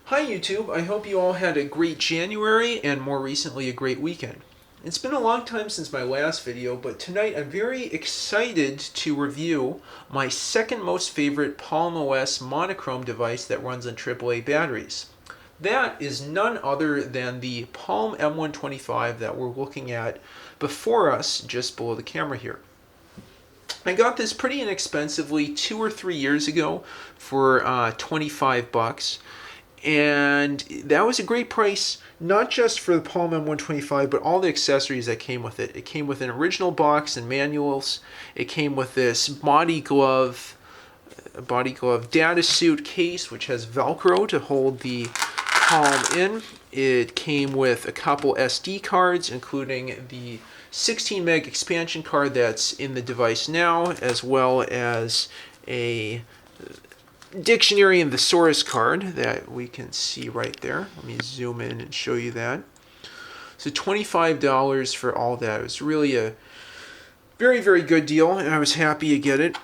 Hi YouTube, I hope you all had a great January and more recently a great weekend. It's been a long time since my last video, but tonight I'm very excited to review my second most favorite Palm OS monochrome device that runs on AAA batteries. That is none other than the Palm M125 that we're looking at before us just below the camera here. I got this pretty inexpensively 2 or 3 years ago for 25 bucks. And that was a great price, not just for the Palm M125, but all the accessories that came with it. It came with an original box and manuals. It came with this body glove data suit case, which has Velcro to hold the Palm in. It came with a couple SD cards, including the 16 meg expansion card that's in the device now, as well as a dictionary and thesaurus card that we can see right there. Let me zoom in and show you that. So $25 for all that. It was really a very, very good deal, and I was happy to get it.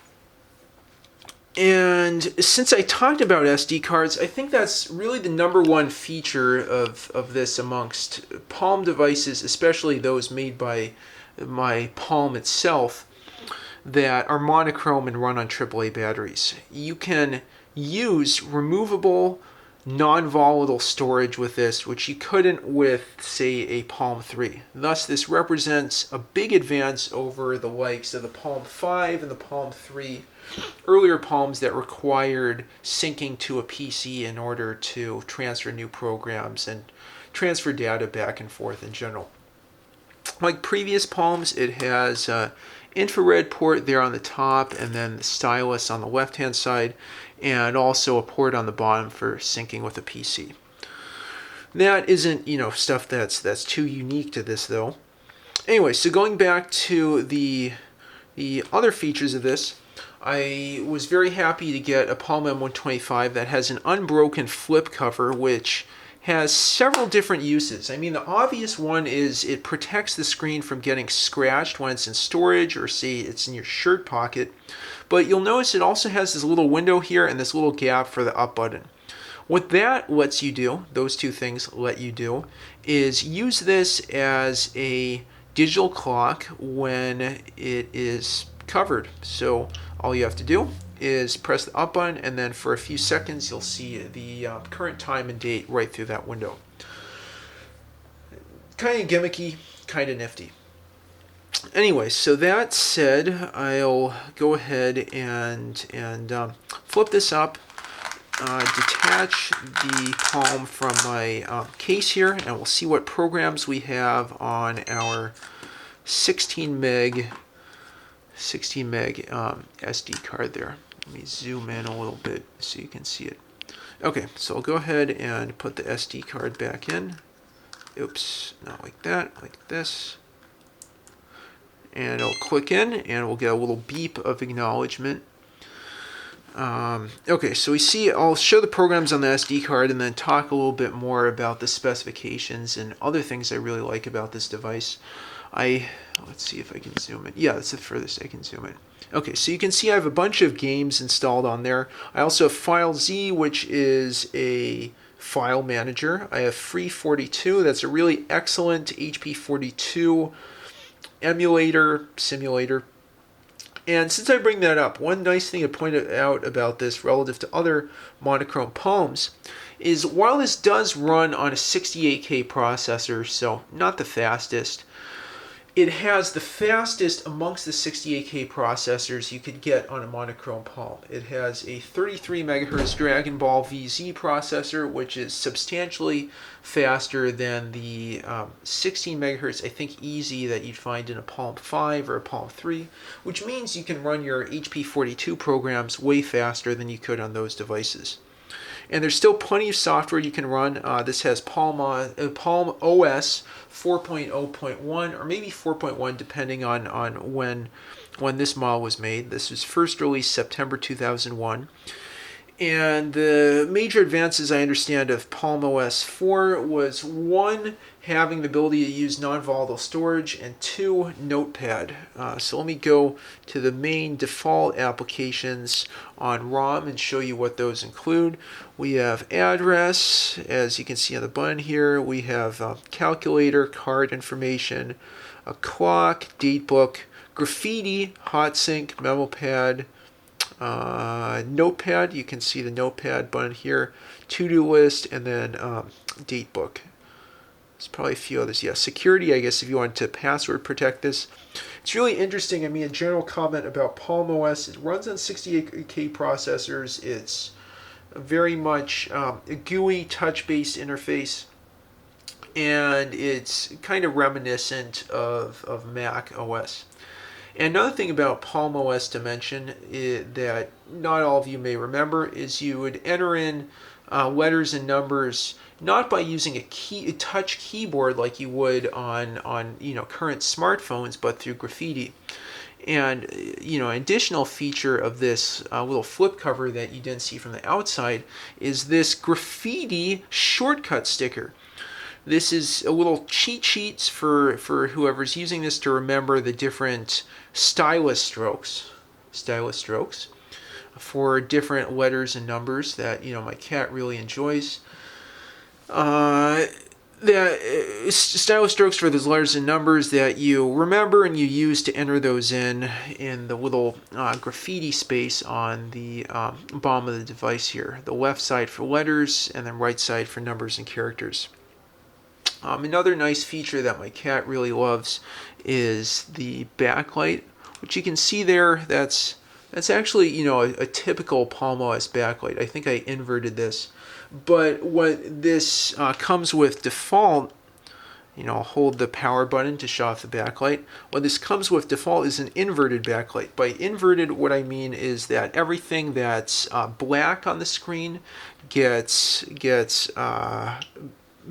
And since I talked about SD cards, I think that's really the number one feature of this amongst Palm devices, especially those made by my Palm itself, that are monochrome and run on AAA batteries. You can use removable non-volatile storage with this, which you couldn't with, say, a Palm 3. Thus, this represents a big advance over the likes of the Palm 5 and the Palm 3, earlier Palms that required syncing to a PC in order to transfer new programs and transfer data back and forth in general. Like previous Palms, it has infrared port there on the top, and then the stylus on the left hand side, and also a port on the bottom for syncing with a PC. That isn't, stuff that's too unique to this though. Anyway, so going back to the other features of this, I was very happy to get a Palm M125 that has an unbroken flip cover, which has several different uses. I mean, the obvious one is it protects the screen from getting scratched when it's in storage or say it's in your shirt pocket. But you'll notice it also has this little window here and this little gap for the up button. What that lets you do, those two things let you do, is use this as a digital clock when it is covered. So all you have to do is press the up button, and then for a few seconds you'll see the current time and date right through that window. Kind of gimmicky, kind of nifty. Anyway, so that said, I'll go ahead and flip this up, detach the Palm from my case here, and we'll see what programs we have on our 16 meg SD card there. Let me zoom in a little bit so you can see it. Okay, so I'll go ahead and put the SD card back in. Oops, not like that, like this. And it'll click in, and we'll get a little beep of acknowledgement. Okay, so we see, I'll show the programs on the SD card and then talk a little bit more about the specifications and other things I really like about this device. Let's see if I can zoom in. Yeah, that's the furthest I can zoom in. Okay, so you can see I have a bunch of games installed on there. I also have FileZ, which is a file manager. I have Free42, that's a really excellent HP42 emulator, simulator. And since I bring that up, one nice thing to point out about this relative to other monochrome Palms is while this does run on a 68K processor, so not the fastest, it has the fastest amongst the 68K processors you could get on a monochrome Palm. It has a 33 MHz Dragonball VZ processor, which is substantially faster than the 16 MHz, I think, easy that you'd find in a Palm 5 or a Palm 3, which means you can run your HP42 programs way faster than you could on those devices. And there's still plenty of software you can run. This has Palm OS 4.0.1 or maybe 4.1 depending on when this model was made. This was first released September 2001. And the major advances I understand of Palm OS 4 was one, having the ability to use non-volatile storage, and two, Notepad. So let me go to the main default applications on ROM and show you what those include. We have address, as you can see on the button here. We have calculator, card information, a clock, datebook, graffiti, hotsync, memo pad, Notepad. You can see the Notepad button here, to-do list, and then date book. There's probably a few others. Yeah, security, I guess, if you want to password protect this. It's really interesting. I mean, a general comment about Palm OS, it runs on 68K processors. It's very much a GUI touch-based interface, and it's kind of reminiscent of Mac OS. And another thing about Palm OS to mention that not all of you may remember is you would enter in letters and numbers not by using a touch keyboard like you would on current smartphones, but through graffiti. And an additional feature of this little flip cover that you didn't see from the outside is this graffiti shortcut sticker. This is a little cheat sheets for whoever's using this to remember the different stylus strokes for different letters and numbers that my cat really enjoys. The stylus strokes for those letters and numbers that you remember and you use to enter those in the little graffiti space on the bottom of the device here. The left side for letters and then right side for numbers and characters. Another nice feature that my cat really loves is the backlight, which you can see there. That's actually a typical Palm OS backlight. I think I inverted this, but what this comes with default, I'll hold the power button to shut off the backlight. What this comes with default is an inverted backlight. By inverted, what I mean is that everything that's black on the screen gets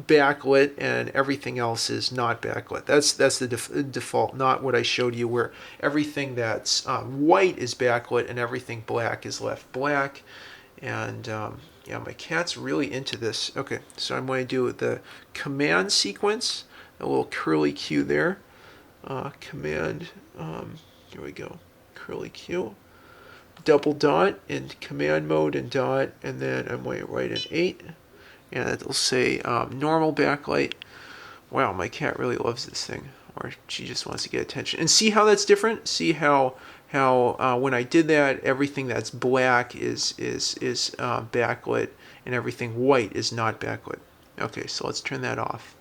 backlit and everything else is not backlit. That's the default, not what I showed you where everything that's white is backlit and everything black is left black. And yeah, my cat's really into this. Okay, so I'm going to do the command sequence, a little curly Q there. Command, here we go, curly Q. Double dot in command mode and dot, and then I'm going to write an 8. And it'll say normal backlight. Wow, my cat really loves this thing, or she just wants to get attention. And see how that's different? See how when I did that, everything that's black is backlit, and everything white is not backlit. Okay, so let's turn that off.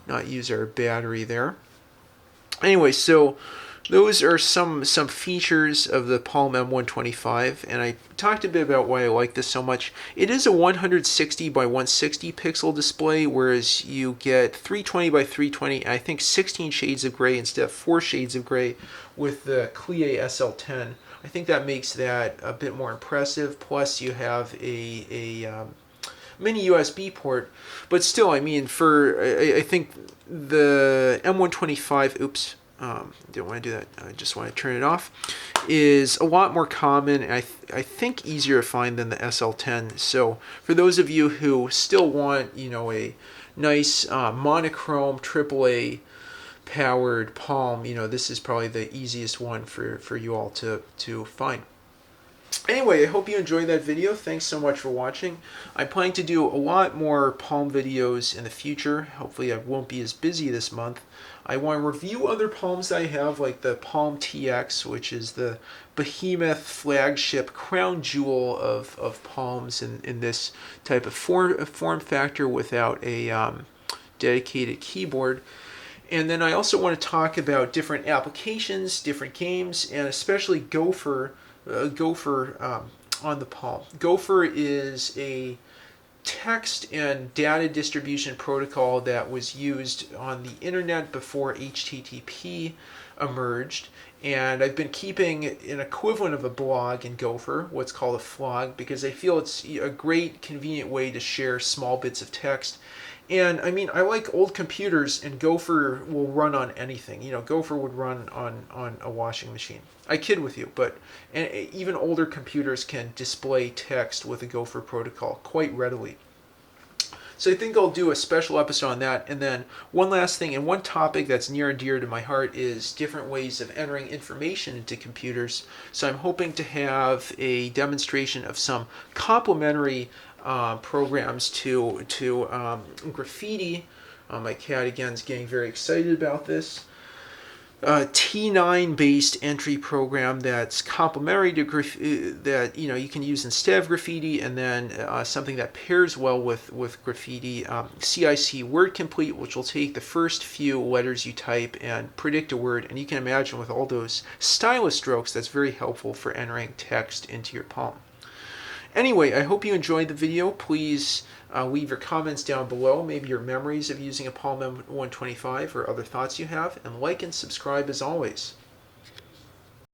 Not use our battery there. Anyway, so those are some features of the Palm M125, and I talked a bit about why I like this so much. It is a 160 by 160 pixel display, whereas you get 320 by 320, I think 16 shades of gray instead of 4 shades of gray with the Clie SL10. I think that makes that a bit more impressive. Plus, you have a mini USB port, but still, I mean, I think the M125, oops. Didn't want to do that. I just want to turn it off. Is a lot more common and I think easier to find than the SL10. So for those of you who still want a nice monochrome AAA powered Palm, this is probably the easiest one for you all to find. Anyway, I hope you enjoyed that video. Thanks so much for watching. I'm planning to do a lot more Palm videos in the future. Hopefully I won't be as busy this month. I want to review other Palms that I have, like the Palm TX, which is the behemoth flagship crown jewel of Palms in this type of form factor without a dedicated keyboard. And then I also want to talk about different applications, different games, and especially Gopher on the Palm. Gopher is a text and data distribution protocol that was used on the internet before HTTP emerged, and I've been keeping an equivalent of a blog in Gopher, what's called a flog, because I feel it's a great convenient way to share small bits of text. And I mean, I like old computers, and Gopher will run on anything. You know, Gopher would run on a washing machine. I kid with you, but and even older computers can display text with a Gopher protocol quite readily. So I think I'll do a special episode on that. And then one last thing, and one topic that's near and dear to my heart is different ways of entering information into computers. So I'm hoping to have a demonstration of some complementary programs to graffiti. My cat again is getting very excited about this. T9 based entry program that's complementary to that you can use instead of graffiti, and then something that pairs well with graffiti. CIC word complete, which will take the first few letters you type and predict a word, and you can imagine with all those stylus strokes, that's very helpful for entering text into your palm. Anyway, I hope you enjoyed the video. Please leave your comments down below, maybe your memories of using a Palm M125 or other thoughts you have, and like and subscribe as always.